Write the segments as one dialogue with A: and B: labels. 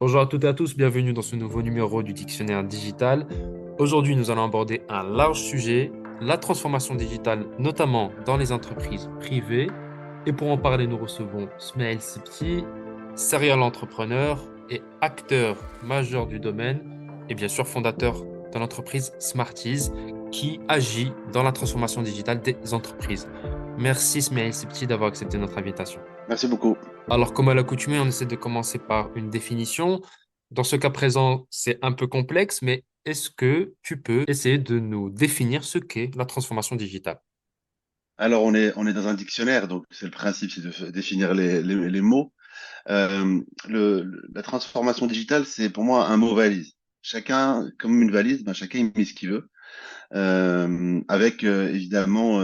A: Bonjour à toutes et à tous, bienvenue dans ce nouveau numéro du Dictionnaire digital. Aujourd'hui, nous allons aborder un large sujet, la transformation digitale, notamment dans les entreprises privées. Et pour en parler, nous recevons Smail Sipti, serial entrepreneur et acteur majeur du domaine, et bien sûr fondateur de l'entreprise Smartease, qui agit dans la transformation digitale des entreprises. Merci Smail Sipti d'avoir accepté notre invitation.
B: Merci beaucoup.
A: Alors, comme à l'accoutumée, on essaie de commencer par une définition. Dans ce cas présent, c'est un peu complexe, mais est-ce que tu peux essayer de nous définir ce qu'est la transformation digitale?
B: Alors, on est dans un dictionnaire, donc c'est le principe, c'est de définir les mots. La transformation digitale, c'est pour moi un mot valise. Chacun, comme une valise, ben, chacun il met ce qu'il veut, avec évidemment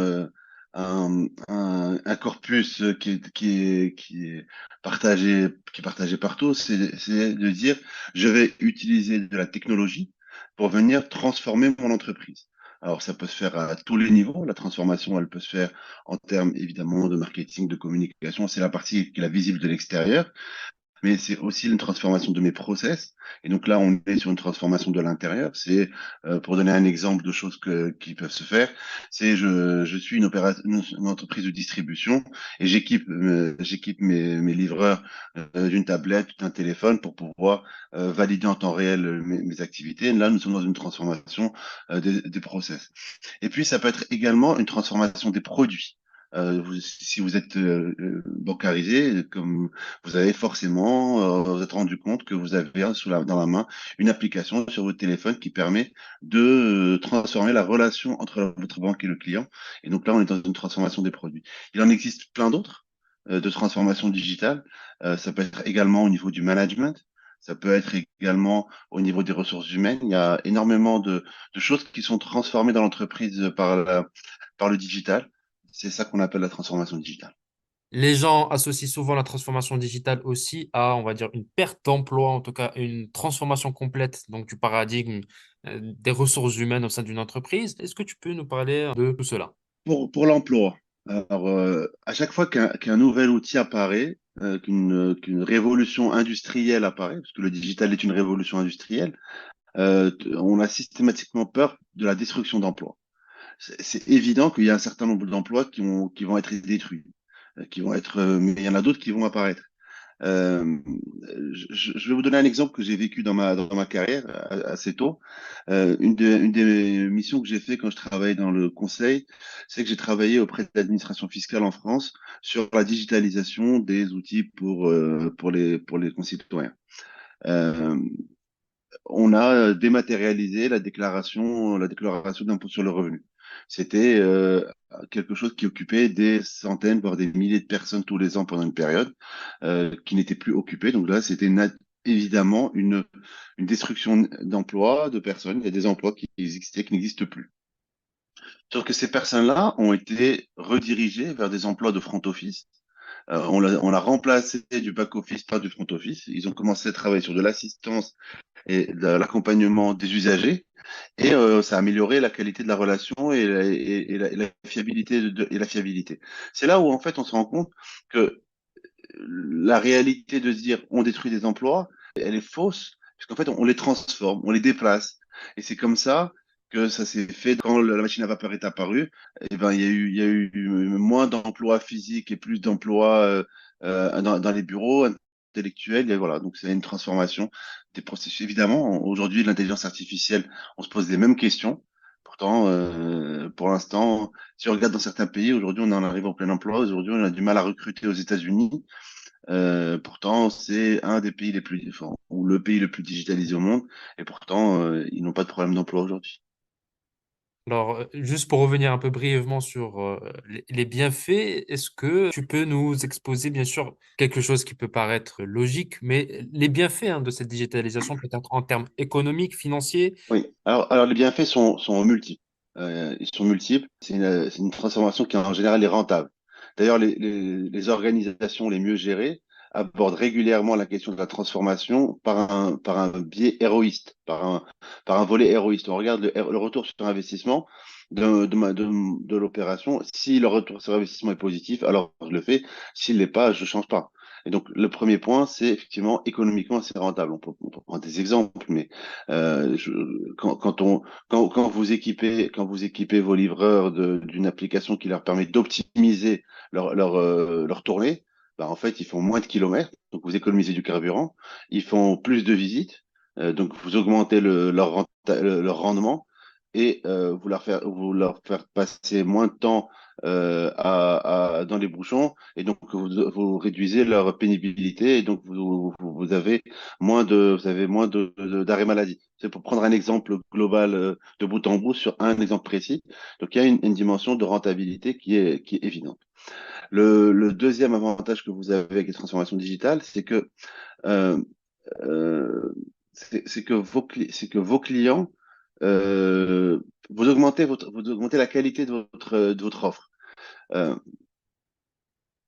B: un corpus qui est partagé partout. C'est de dire, je vais utiliser de la technologie pour venir transformer mon entreprise. Alors, ça peut se faire à tous les niveaux. La transformation, elle peut se faire en termes évidemment de marketing, de communication. C'est la partie qui est la visible de l'extérieur, mais c'est aussi une transformation de mes process. Et donc là, on est sur une transformation de l'intérieur. Pour donner un exemple de choses qui peuvent se faire, je suis une entreprise de distribution et j'équipe mes livreurs d'une tablette, d'un téléphone pour pouvoir valider en temps réel mes activités. Et là, nous sommes dans une transformation des process. Et puis, ça peut être également une transformation des produits. Si vous êtes bancarisé, comme vous avez forcément, vous êtes rendu compte que vous avez dans la main une application sur votre téléphone qui permet de transformer la relation entre votre banque et le client. Et donc là, on est dans une transformation des produits. Il en existe plein d'autres de transformation digitale. Ça peut être également au niveau du management. Ça peut être également au niveau des ressources humaines. Il y a énormément de choses qui sont transformées dans l'entreprise par le digital. C'est ça qu'on appelle la transformation digitale.
A: Les gens associent souvent la transformation digitale aussi à, on va dire, une perte d'emploi, en tout cas une transformation complète donc du paradigme des ressources humaines au sein d'une entreprise. Est-ce que tu peux nous parler de tout cela?
B: Pour l'emploi, alors, à chaque fois qu'un nouvel outil apparaît, qu'une révolution industrielle apparaît, parce que le digital est une révolution industrielle, on a systématiquement peur de la destruction d'emplois. C'est évident qu'il y a un certain nombre d'emplois qui vont être détruits, mais il y en a d'autres qui vont apparaître. Euh, je vais vous donner un exemple que j'ai vécu dans ma carrière assez tôt. Une des missions que j'ai fait quand je travaillais dans le conseil, c'est que j'ai travaillé auprès de l'administration fiscale en France sur la digitalisation des outils pour les concitoyens. Euh, on a dématérialisé la déclaration d'impôt sur le revenu. C'était quelque chose qui occupait des centaines, voire des milliers de personnes tous les ans pendant une période, qui n'étaient plus occupées. Donc là, évidemment une destruction d'emplois, de personnes. Il y a des emplois qui existaient, qui n'existent plus. Sauf que ces personnes-là ont été redirigées vers des emplois de front office. On l'a remplacé du back office par du front office. Ils ont commencé à travailler sur de l'assistance et de l'accompagnement des usagers. Et ça a amélioré la qualité de la relation et la fiabilité et la fiabilité. C'est là où en fait on se rend compte que la réalité de se dire on détruit des emplois, elle est fausse, puisqu'en fait on les transforme, on les déplace. Et c'est comme ça que ça s'est fait quand la machine à vapeur est apparue. Et ben il y a eu moins d'emplois physiques et plus d'emplois dans les bureaux intellectuels. Et voilà, donc c'est une transformation des processus. Évidemment, aujourd'hui, l'intelligence artificielle, on se pose les mêmes questions. Pourtant, pour l'instant, si on regarde dans certains pays, aujourd'hui, on en arrive en plein emploi. Aujourd'hui, on a du mal à recruter aux États-Unis. Pourtant, c'est un des pays les plus, enfin, ou le pays le plus digitalisé au monde. Et pourtant, ils n'ont pas de problème d'emploi aujourd'hui.
A: Alors, juste pour revenir un peu brièvement sur les bienfaits, est-ce que tu peux nous exposer, bien sûr, quelque chose qui peut paraître logique, mais les bienfaits hein, de cette digitalisation, peut-être en termes économiques, financiers?
B: Oui. Alors les bienfaits sont multiples. Ils sont multiples. C'est une transformation qui en général est rentable. D'ailleurs, les organisations les mieux gérées abordent régulièrement la question de la transformation par un biais héroïste, par un volet héroïste. On regarde le retour sur investissement de l'opération. Si le retour sur investissement est positif, alors je le fais. S'il l'est pas, je change pas. Et donc, le premier point, c'est effectivement économiquement, c'est rentable. On peut prendre des exemples, mais quand vous équipez vos livreurs d'une application qui leur permet d'optimiser leur tournée, bah, en fait, ils font moins de kilomètres, donc vous économisez du carburant, ils font plus de visites, donc vous augmentez leur rendement et vous leur faire passer moins de temps dans les bouchons et donc vous réduisez leur pénibilité et donc vous avez moins d'arrêt maladie. C'est pour prendre un exemple global de bout en bout sur un exemple précis. Donc il y a une dimension de rentabilité qui est évidente. Le deuxième avantage que vous avez avec les transformations digitales, euh, euh, c'est que vos clients, euh, vous augmentez la qualité de votre offre. Euh,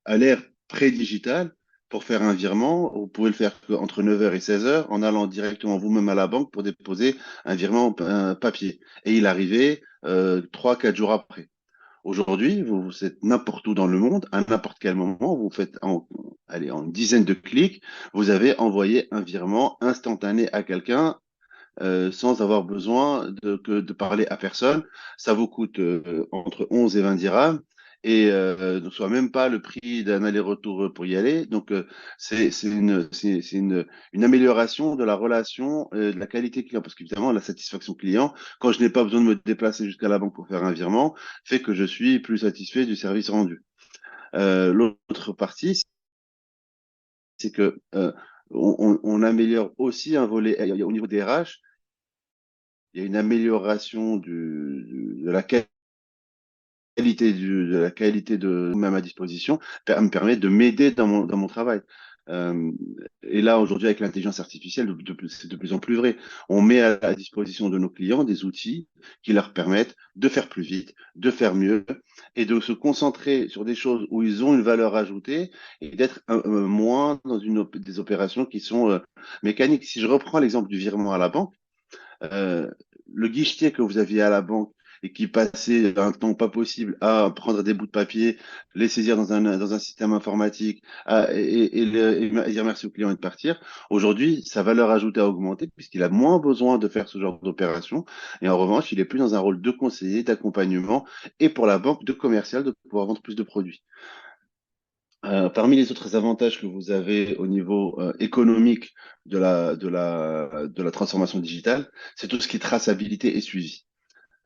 B: à l'ère pré-digitale, pour faire un virement, vous pouvez le faire entre 9 heures et 16 heures en allant directement vous-même à la banque pour déposer un virement papier. Et il arrivait 3-4 jours après. Aujourd'hui, vous êtes n'importe où dans le monde, à n'importe quel moment, vous faites allez, en une dizaine de clics, vous avez envoyé un virement instantané à quelqu'un sans avoir besoin de parler à personne. Ça vous coûte entre 11 et 20 dirhams et ne soit même pas le prix d'un aller-retour pour y aller. Donc, une amélioration de la relation, de la qualité client. Parce qu'évidemment, la satisfaction client, quand je n'ai pas besoin de me déplacer jusqu'à la banque pour faire un virement, fait que je suis plus satisfait du service rendu. L'autre partie, c'est que on améliore aussi un volet au niveau des RH. Il y a une amélioration de la de la qualité de même à disposition, me permet de m'aider dans mon travail. Euh, et là, aujourd'hui, avec l'intelligence artificielle, c'est de plus en plus vrai. On met à la disposition de nos clients des outils qui leur permettent de faire plus vite, de faire mieux et de se concentrer sur des choses où ils ont une valeur ajoutée et d'être moins dans des opérations qui sont mécaniques. Si je reprends l'exemple du virement à la banque, euh, le guichetier que vous aviez à la banque et qui passait un temps pas possible à prendre des bouts de papier, les saisir dans un système informatique et dire merci au client et de partir, aujourd'hui, sa valeur ajoutée a augmenté puisqu'il a moins besoin de faire ce genre d'opération. Et en revanche, il est plus dans un rôle de conseiller, d'accompagnement et pour la banque de commercial de pouvoir vendre plus de produits. Parmi les autres avantages que vous avez au niveau économique de la transformation digitale, c'est tout ce qui est traçabilité et suivi.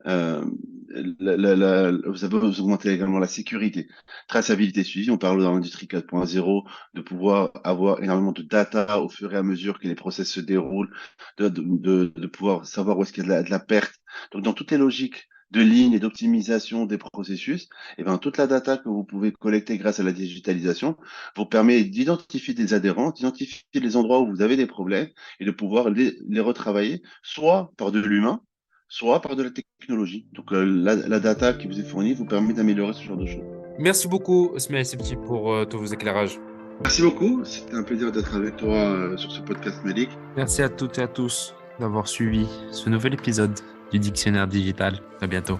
B: Euh, vous avez augmenté également la sécurité, traçabilité, suivi. On parle dans l'industrie 4.0 de pouvoir avoir énormément de data au fur et à mesure que les process se déroulent, de pouvoir savoir où est-ce qu'il y a de la perte. Donc, dans toutes les logiques de ligne et d'optimisation des processus, et ben, toute la data que vous pouvez collecter grâce à la digitalisation vous permet d'identifier des adhérents, d'identifier les endroits où vous avez des problèmes et de pouvoir les retravailler, soit par de l'humain, soit par de la technologie. Donc, la data qui vous est fournie vous permet d'améliorer ce genre de choses.
A: Merci beaucoup, Ismaël Sebti, pour tous vos éclairages.
B: Merci beaucoup. C'était un plaisir d'être avec toi sur ce podcast Médic.
A: Merci à toutes et à tous d'avoir suivi ce nouvel épisode du Dictionnaire digital. À bientôt.